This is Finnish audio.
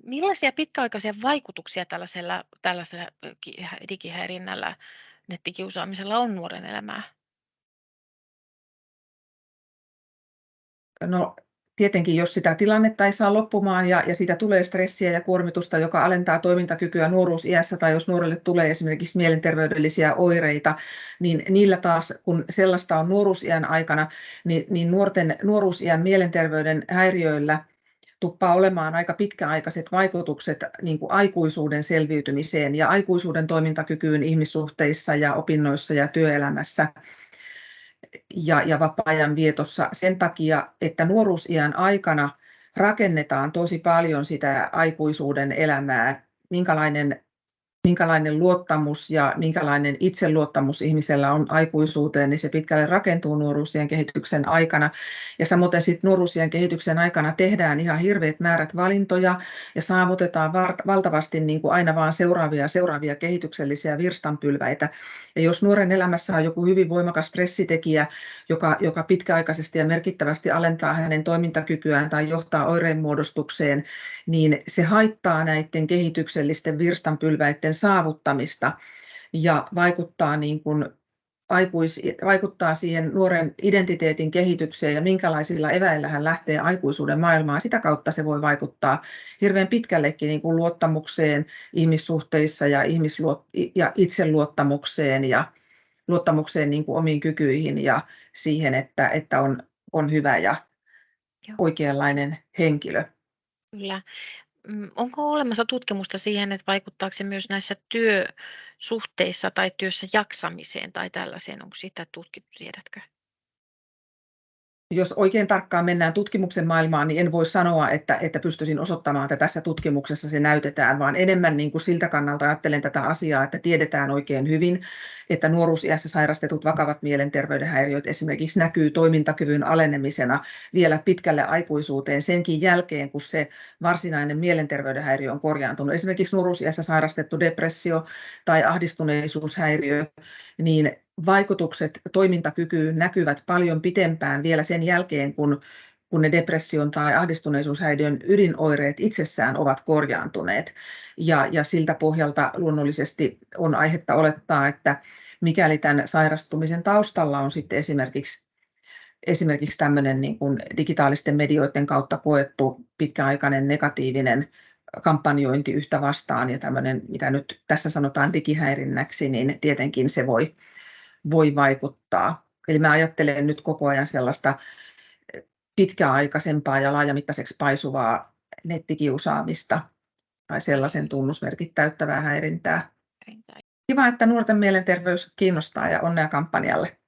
Millaisia pitkäaikaisia vaikutuksia tällaisella digihäirinnällä, nettikiusaamisella on nuoren elämään? No tietenkin, jos sitä tilannetta ei saa loppumaan ja siitä tulee stressiä ja kuormitusta, joka alentaa toimintakykyä nuoruusiässä, tai jos nuorelle tulee esimerkiksi mielenterveydellisiä oireita, niin niillä taas, kun sellaista on nuoruusiän aikana, niin nuorten nuoruusiän mielenterveyden häiriöillä tuppaa olemaan aika pitkäaikaiset vaikutukset niin kuin aikuisuuden selviytymiseen ja aikuisuuden toimintakykyyn ihmissuhteissa ja opinnoissa ja työelämässä ja vapaa-ajan vietossa sen takia, että nuoruusiän aikana rakennetaan tosi paljon sitä aikuisuuden elämää, minkälainen luottamus ja minkälainen itseluottamus ihmisellä on aikuisuuteen, niin se pitkälle rakentuu nuoruusiän kehityksen aikana. Ja samoin sitten nuoruusiän kehityksen aikana tehdään ihan hirveät määrät valintoja ja saavutetaan valtavasti niin kuin aina vaan seuraavia kehityksellisiä virstanpylväitä. Ja jos nuoren elämässä on joku hyvin voimakas stressitekijä, joka pitkäaikaisesti ja merkittävästi alentaa hänen toimintakykyään tai johtaa oireenmuodostukseen, niin se haittaa näiden kehityksellisten virstanpylväiden saavuttamista ja vaikuttaa siihen nuoren identiteetin kehitykseen ja minkälaisilla eväillä hän lähtee aikuisuuden maailmaan. Sitä kautta se voi vaikuttaa hirveän pitkällekin niin kuin luottamukseen ihmissuhteissa ja itseluottamukseen ja luottamukseen niin kuin omiin kykyihin ja siihen, että on hyvä ja oikeanlainen henkilö. Kyllä. Onko olemassa tutkimusta siihen, että vaikuttaako se myös näissä työsuhteissa tai työssä jaksamiseen tai tällaiseen? Onko sitä tutkittu, tiedätkö? Jos oikein tarkkaan mennään tutkimuksen maailmaan, niin en voi sanoa, että pystyisin osoittamaan, että tässä tutkimuksessa se näytetään, vaan enemmän niin kuin siltä kannalta ajattelen tätä asiaa, että tiedetään oikein hyvin, että nuoruusiässä sairastetut vakavat mielenterveyden häiriöt esimerkiksi näkyy toimintakyvyn alenemisena vielä pitkälle aikuisuuteen senkin jälkeen, kun se varsinainen mielenterveyden häiriö on korjaantunut. Esimerkiksi nuoruusiässä sairastettu depressio tai ahdistuneisuushäiriö, niin vaikutukset toimintakykyyn näkyvät paljon pitempään vielä sen jälkeen, kun ne depression tai ahdistuneisuushäiriön ydinoireet itsessään ovat korjaantuneet. Ja siltä pohjalta luonnollisesti on aihetta olettaa, että mikäli tämän sairastumisen taustalla on sitten esimerkiksi tämmöinen niin kuin digitaalisten medioiden kautta koettu pitkäaikainen negatiivinen kampanjointi yhtä vastaan ja tämmöinen, mitä nyt tässä sanotaan digihäirinnäksi, niin tietenkin se voi vaikuttaa. Eli mä ajattelen nyt koko ajan sellaista pitkäaikaisempaa ja laajamittaiseksi paisuvaa nettikiusaamista tai sellaisen tunnusmerkit täyttävää häirintää. Kiva, että nuorten mielenterveys kiinnostaa ja onnea kampanjalle.